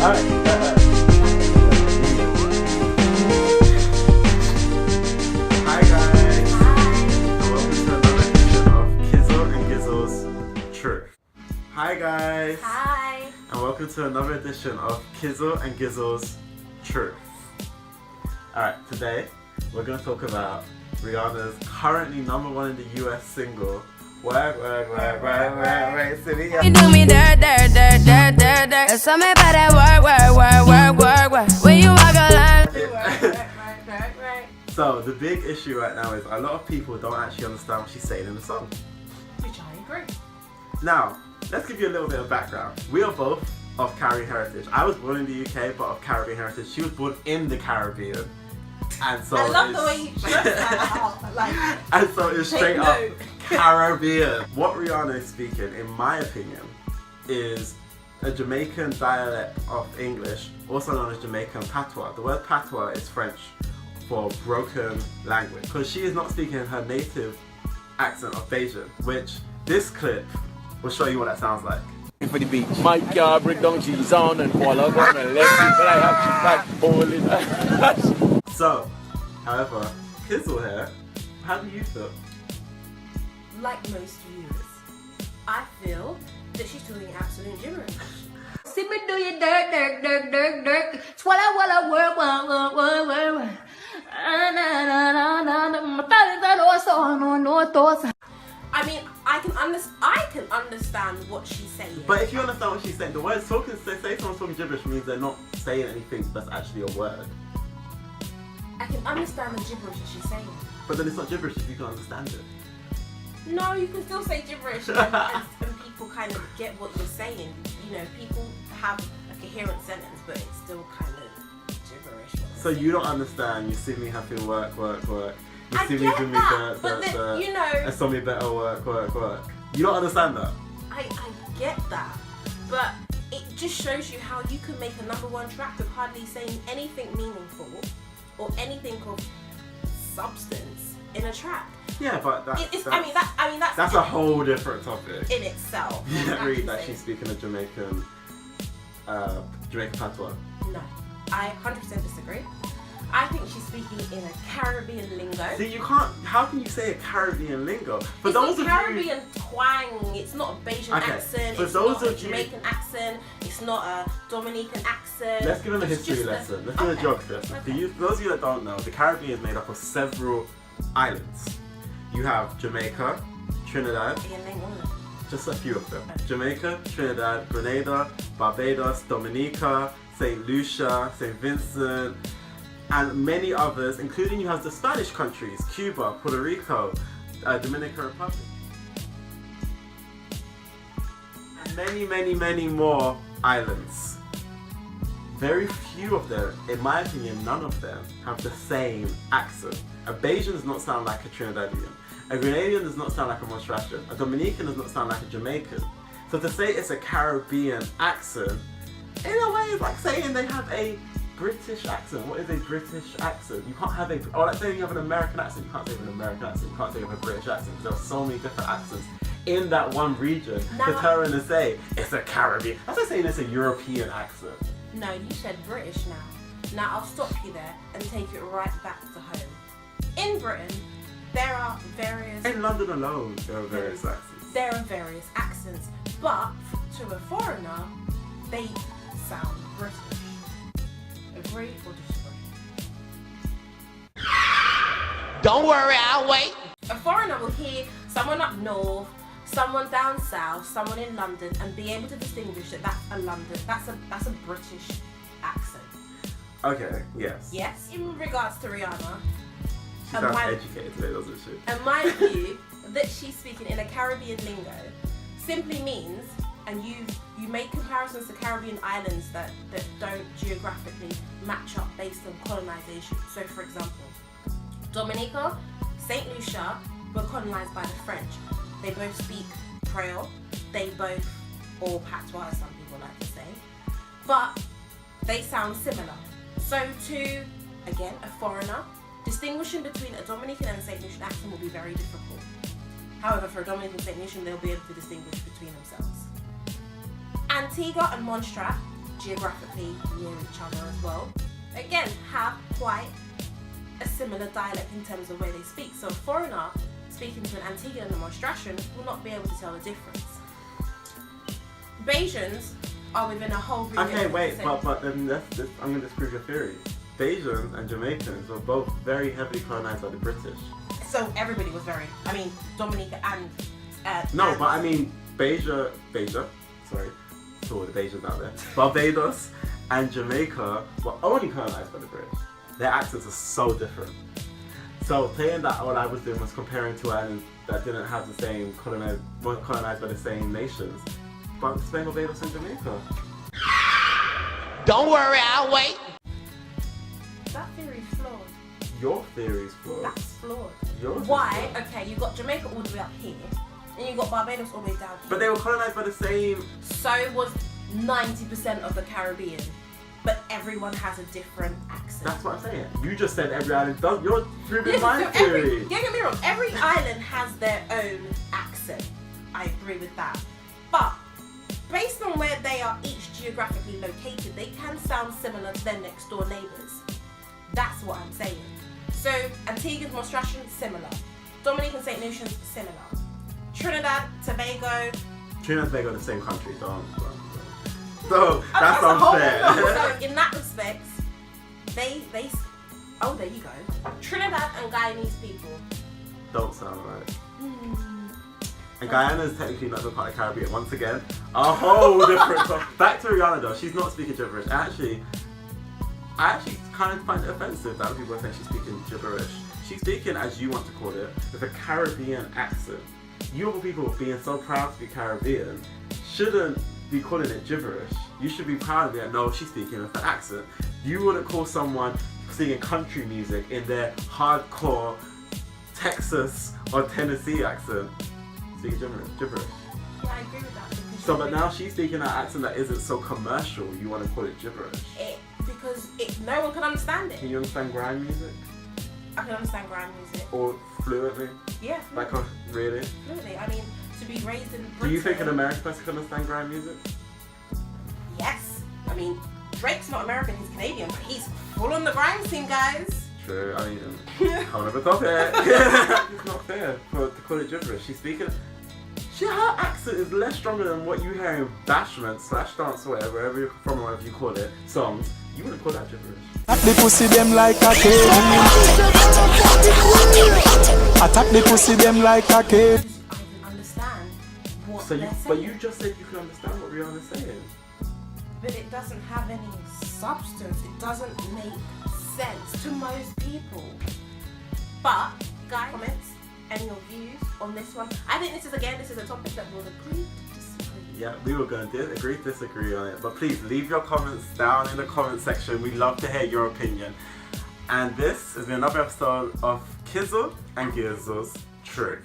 Hi guys. And welcome to another edition of Kizzle and Gizzle's Truth. Hi guys. Hi. And welcome to another edition of Kizzle and Gizzle's Truth. Alright, today we're going to talk about Rihanna's currently #1 in the US single, Work, City. You do me dirt. Tell me about that work. When you walk along. Right. So the big issue right now is a lot of people don't actually understand what she's saying in the song. Which I agree. Now, let's give you a little bit of background. We are both of Caribbean heritage. I was born in the UK, but of Caribbean heritage. She was born in the Caribbean. And so I love the way you dress that out. Like, and so it's straight up note. Caribbean. What Rihanna is speaking, in my opinion, is a Jamaican dialect of English, also known as Jamaican patois. The word patois is French for broken language, because she is not speaking her native accent of Bajan, which this clip will show you what that sounds like. For the beach. My car break down, she's on and fall out on and left it, but I have to back bowling. So, however, Kizzle here, how do you feel? like most viewers, I feel that she's talking absolute gibberish. See me do your dirt. Swallow, work. I mean, I can understand what she's saying. But if you understand what she's saying, the words talking, say someone's talking gibberish means they're not saying anything that's actually a word. I can understand the gibberish that she's saying. But then it's not gibberish if you can understand it. No, you can still say gibberish and people kind of get what you're saying. You know, people have a coherent sentence, but it's still kind of gibberish. So you don't understand, you see me having work. You I see me get doing that, me but then, you know, I saw me better work. You don't understand that? I get that, but it just shows you how you can make a #1 track with hardly saying anything meaningful or anything of substance in a track. Yeah, but that's a whole different topic in itself. You can't read that she's speaking a Jamaican patois. No, I 100% disagree. I think she's speaking in a Caribbean lingo. See, you can't. How can you say a Caribbean lingo? For it's those a of Caribbean twang. It's not a Bajan accent. For it's those not a of you, Jamaican accent. It's not a Dominican accent. Let's give them a It's history just lesson. Let's give them a geography lesson. Okay. For those of you that don't know, the Caribbean is made up of several islands. You have Jamaica, Trinidad, just a few of them. Jamaica, Trinidad, Grenada, Barbados, Dominica, St. Lucia, St. Vincent, and many others, including you have the Spanish countries, Cuba, Puerto Rico, Dominican Republic. And many more islands. Very few of them, in my opinion, none of them have the same accent. A Bajan does not sound like a Trinidadian. A Grenadian does not sound like a Montrealian. A Dominican does not sound like a Jamaican. So to say it's a Caribbean accent, in a way it's like saying they have a British accent. What is a British accent? You can't have or like saying you have an American accent. You can't say you have an American accent. You can't say you have a British accent because there are so many different accents in that one region to turn and say it's a Caribbean. That's like saying it's a European accent. No, you said British now. Now I'll stop you there and take it right back to home. In Britain, there are various... In London alone, there are various accents. There are various accents, but to a foreigner, they sound British. Agree or disagree? Don't worry, I'll wait. A foreigner will hear someone up north, someone down south, someone in London, and be able to distinguish that that's a British accent. Okay, yes. Yes. In regards to Rihanna, She sounds educated today, doesn't she? and my view that she's speaking in a Caribbean lingo simply means, and you make comparisons to Caribbean islands that don't geographically match up based on colonization. So for example, Dominica, St. Lucia were colonized by the French. They both speak Creole, or patois as some people like to say, but they sound similar. So to, again, a foreigner, distinguishing between a Dominican and a St. Lucian accent will be very difficult. However, for a Dominican and St. Lucian, they'll be able to distinguish between themselves. Antigua and Montserrat geographically near each other as well, again, have quite a similar dialect in terms of the way they speak. So a foreigner speaking to an Antiguan demonstration will not be able to tell the difference. Bajans are within a whole remit. Okay, of wait, the but then I'm going to disprove your theory. Bajans and Jamaicans were both very heavily colonized by the British. So everybody was very, I mean, Dominica and... No, but I mean, Baja, sorry, to all the Bajans out there, Barbados and Jamaica were only colonized by the British. Their accents are so different. So saying that all I was doing was comparing two islands that didn't have the same weren't colonized by the same nations. But Spain, Barbados and Jamaica. Don't worry, I'll wait. That theory's flawed. Your theory's flawed. That's flawed. Yours is Why? flawed. Okay, you got Jamaica all the way up here, and you got Barbados all the way down here. But they were colonized by the same... So was 90% of the Caribbean. But everyone has a different accent. That's what I'm saying. You just said every island does. You're proving Listen, my so theory. don't get me wrong, every island has their own accent. I agree with that. But based on where they are each geographically located, they can sound similar to their next door neighbours. That's what I'm saying. So Antiguan Monstration, similar. Dominican St. Lucians, similar. Trinidad, Tobago. Trinidad and Tobago are the same country, don't. So that's that's a whole unfair. lot. So in that respect, they oh, there you go. Trinidad and Guyanese people. Don't sound right. And Guyana is technically not the part of the Caribbean. Once again, a whole different stuff. Back to Rihanna though, she's not speaking gibberish. I actually kind of find it offensive that people are saying she's speaking gibberish. She's speaking, as you want to call it, with a Caribbean accent. You other people being so proud to be Caribbean shouldn't be calling it gibberish. You should be proud of it. No, she's speaking with an accent. You wouldn't call someone singing country music in their hardcore Texas or Tennessee accent speaking gibberish. Yeah, I agree with that. because So, but now she's speaking an accent that isn't so commercial. You want to call it gibberish? because no one can understand it. Can you understand grime music I can understand grime music. or fluently? Yeah, Like, really? fluently. I mean, to be raised in Do Britain. you think an American person can understand grime music? Yes. I mean, Drake's not American, he's Canadian, but he's full on the grime scene, guys. True. I mean, I'll never top it. It's not fair to call it gibberish. She's speaking. Her accent is less stronger than what you hear in bashment / dance or wherever you're from, whatever you call it, songs. You wouldn't call that gibberish. Attack the pussy them like a cake. Attack the pussy them like a cake. I can understand what So they're saying. but you just said you can understand what Rihanna's saying. But it doesn't have any substance. It doesn't make sense to most people. But, guys, comments and your views on this one. I think this is a topic that we'll agree to disagree. Yeah, we were going to agree, disagree on it. But please leave your comments down in the comment section. We love to hear your opinion. And this has been another episode of Kizzle and Gizzle's Truth.